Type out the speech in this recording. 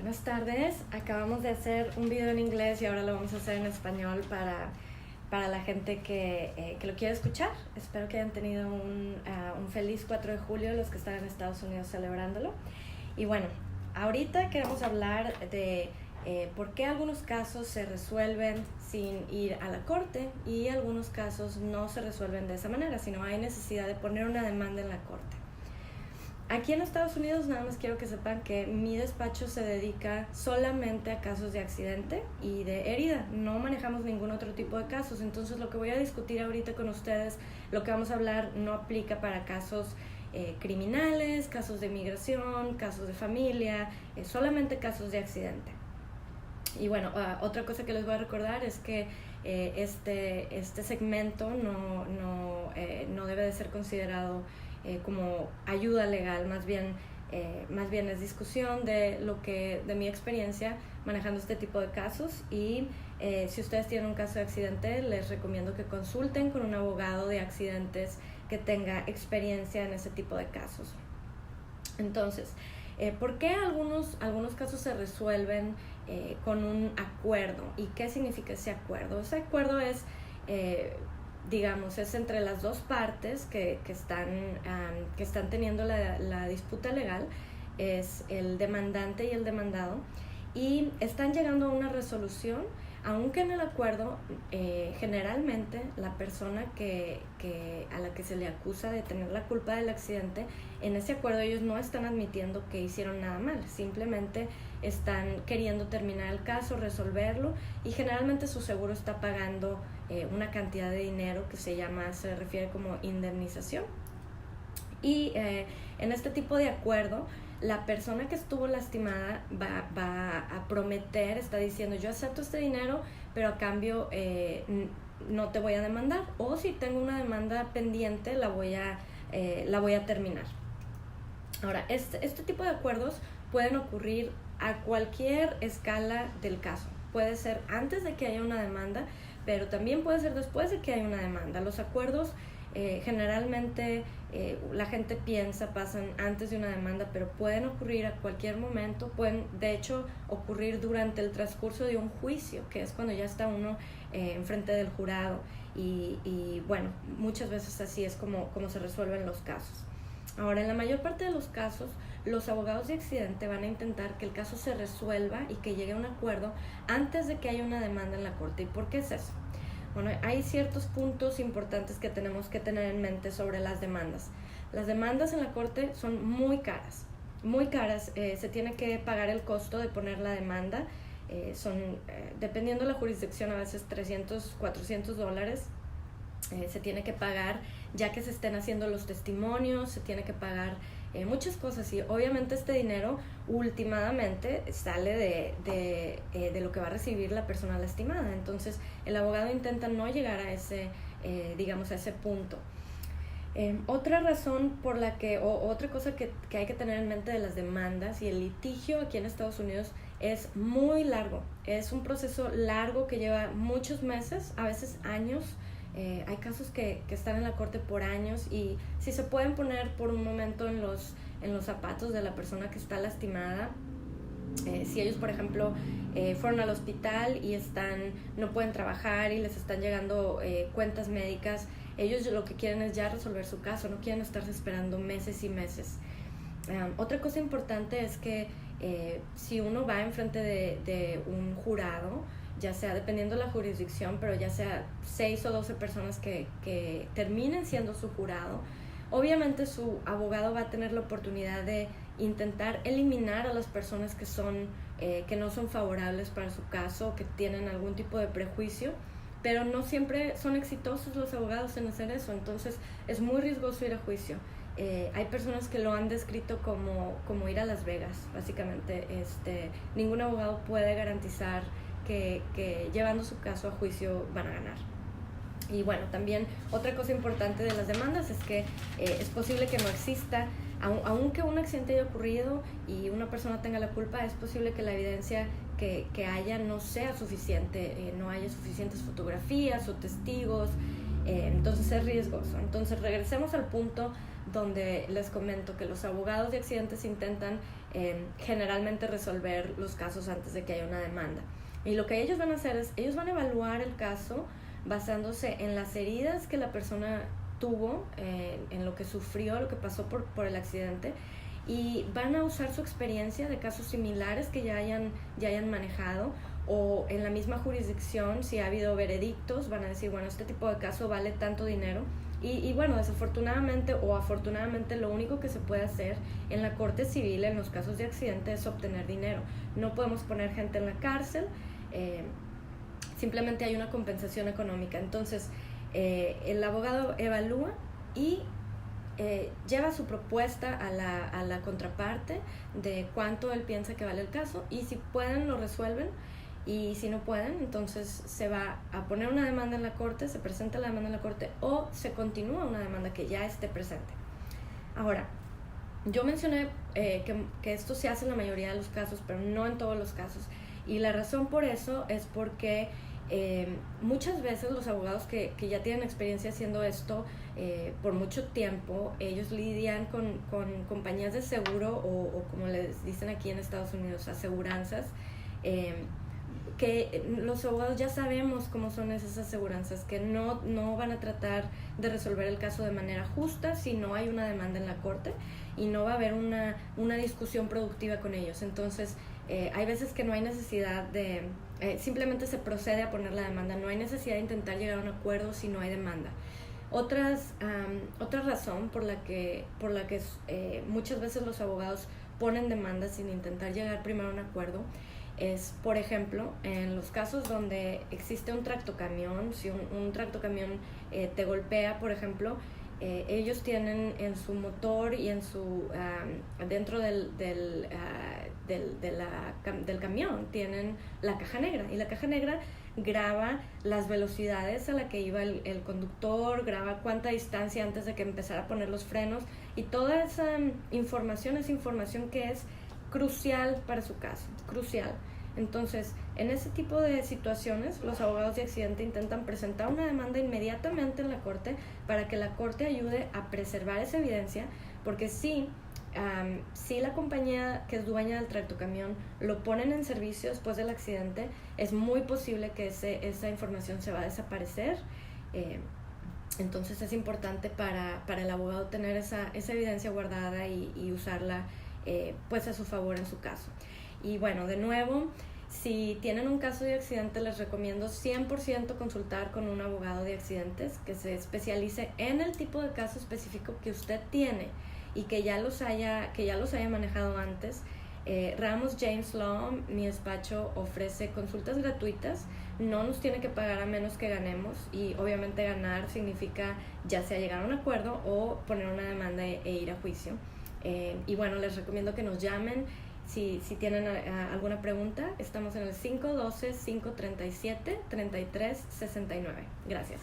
Buenas tardes, acabamos de hacer un video en inglés y ahora lo vamos a hacer en español para la gente que lo quiera escuchar. Espero que hayan tenido un feliz 4 de julio los que están en Estados Unidos celebrándolo. Y bueno, ahorita queremos hablar de por qué algunos casos se resuelven sin ir a la corte y algunos casos no se resuelven de esa manera, sino hay necesidad de poner una demanda en la corte. Aquí en Estados Unidos nada más quiero que sepan que mi despacho se dedica solamente a casos de accidente y de herida. No manejamos ningún otro tipo de casos. Entonces lo que voy a discutir ahorita con ustedes, lo que vamos a hablar no aplica para casos criminales, casos de migración, casos de familia, solamente casos de accidente. Y bueno, otra cosa que les voy a recordar es que este segmento no debe de ser considerado como ayuda legal, más bien es discusión de mi experiencia manejando este tipo de casos. Y si ustedes tienen un caso de accidente, les recomiendo que consulten con un abogado de accidentes que tenga experiencia en ese tipo de casos. Entonces, ¿por qué algunos casos se resuelven con un acuerdo? ¿Y qué significa ese acuerdo? Ese acuerdo es es entre las dos partes que están teniendo la disputa legal, es el demandante y el demandado, y están llegando a una resolución, aunque en el acuerdo generalmente la persona a la que se le acusa de tener la culpa del accidente, en ese acuerdo ellos no están admitiendo que hicieron nada mal, simplemente están queriendo terminar el caso, resolverlo, y generalmente su seguro está pagando una cantidad de dinero que se refiere como indemnización. Y en este tipo de acuerdo, la persona que estuvo lastimada va a prometer, está diciendo: yo acepto este dinero, pero a cambio no te voy a demandar, o si tengo una demanda pendiente la voy a terminar. Ahora, este tipo de acuerdos pueden ocurrir a cualquier escala del caso. Puede ser antes de que haya una demanda, pero también puede ser después de que haya una demanda. Los acuerdos generalmente la gente pasan antes de una demanda, pero pueden ocurrir a cualquier momento. Pueden de hecho ocurrir durante el transcurso de un juicio, que es cuando ya está uno enfrente del jurado, y bueno, muchas veces así es como se resuelven los casos. Ahora, en la mayor parte de los casos, los abogados de accidente van a intentar que el caso se resuelva y que llegue a un acuerdo antes de que haya una demanda en la corte. ¿Y por qué es eso? Bueno, hay ciertos puntos importantes que tenemos que tener en mente sobre las demandas. Las demandas en la corte son muy caras, se tiene que pagar el costo de poner la demanda, dependiendo de la jurisdicción, a veces $300, $400, se tiene que pagar ya que se estén haciendo los testimonios, se tiene que pagar muchas cosas, y obviamente este dinero últimamente sale de lo que va a recibir la persona lastimada. Entonces el abogado intenta no llegar a ese punto. Otra razón otra cosa que hay que tener en mente de las demandas y el litigio aquí en Estados Unidos es muy largo. Es un proceso largo que lleva muchos meses, a veces años. Hay casos que están en la corte por años, y si se pueden poner por un momento en los zapatos de la persona que está lastimada, si ellos, por ejemplo, fueron al hospital y no pueden trabajar y les están llegando cuentas médicas, ellos lo que quieren es ya resolver su caso, no quieren estarse esperando meses y meses. Otra cosa importante es que si uno va enfrente de un jurado, ya sea dependiendo de la jurisdicción, pero ya sea 6 o 12 personas que terminen siendo su jurado, obviamente su abogado va a tener la oportunidad de intentar eliminar a las personas que no son favorables para su caso, que tienen algún tipo de prejuicio, pero no siempre son exitosos los abogados en hacer eso. Entonces es muy riesgoso ir a juicio. Hay personas que lo han descrito como ir a Las Vegas, básicamente. Ningún abogado puede garantizar que llevando su caso a juicio van a ganar. Y bueno, también otra cosa importante de las demandas es que es posible que no exista, aunque un accidente haya ocurrido y una persona tenga la culpa, es posible que la evidencia que haya no sea suficiente, no haya suficientes fotografías o testigos, entonces es riesgoso. Entonces regresemos al punto donde les comento que los abogados de accidentes intentan generalmente resolver los casos antes de que haya una demanda. Y lo que ellos van a hacer es, ellos van a evaluar el caso basándose en las heridas que la persona tuvo, en lo que sufrió, lo que pasó por el accidente, y van a usar su experiencia de casos similares que ya hayan manejado, o en la misma jurisdicción, si ha habido veredictos, van a decir, bueno, este tipo de caso vale tanto dinero. Y bueno, desafortunadamente o afortunadamente, lo único que se puede hacer en la corte civil en los casos de accidente es obtener dinero. No podemos poner gente en la cárcel, simplemente hay una compensación económica. Entonces, el abogado evalúa y lleva su propuesta a la contraparte de cuánto él piensa que vale el caso, y si pueden lo resuelven, y si no pueden, entonces se va a poner una demanda en la corte, se presenta la demanda en la corte, o se continúa una demanda que ya esté presente. Ahora, yo mencioné que esto se hace en la mayoría de los casos, pero no en todos los casos, y la razón por eso es porque muchas veces los abogados que ya tienen experiencia haciendo esto por mucho tiempo, ellos lidian con compañías de seguro, o como les dicen aquí en Estados Unidos, aseguranzas, que los abogados ya sabemos cómo son esas aseguranzas, que no van a tratar de resolver el caso de manera justa si no hay una demanda en la corte, y no va a haber una discusión productiva con ellos. Entonces, hay veces que no hay necesidad de, simplemente se procede a poner la demanda, no hay necesidad de intentar llegar a un acuerdo si no hay demanda. Otra razón por la que muchas veces los abogados ponen demandas sin intentar llegar primero a un acuerdo es, por ejemplo, en los casos donde existe un tractocamión. Si un tractocamión te golpea, por ejemplo, ellos tienen en su motor y en su dentro del camión tienen la caja negra, y la caja negra graba las velocidades a la que iba el conductor, graba cuánta distancia antes de que empezara a poner los frenos, y toda esa información es información que es crucial para su caso, crucial. Entonces, en ese tipo de situaciones, los abogados de accidente intentan presentar una demanda inmediatamente en la corte para que la corte ayude a preservar esa evidencia, porque si la compañía que es dueña del tractocamión lo ponen en servicio después del accidente, es muy posible que esa información se va a desaparecer. Entonces es importante para el abogado tener esa evidencia guardada y usarla pues a su favor en su caso. Y bueno, de nuevo, si tienen un caso de accidente, les recomiendo 100% consultar con un abogado de accidentes que se especialice en el tipo de caso específico que usted tiene y que ya los haya manejado antes. Ramos James Law, mi despacho, ofrece consultas gratuitas. No nos tiene que pagar a menos que ganemos, y obviamente ganar significa ya sea llegar a un acuerdo o poner una demanda e ir a juicio. Y bueno, les recomiendo que nos llamen si tienen alguna pregunta. Estamos en el 512-537-3369. Gracias.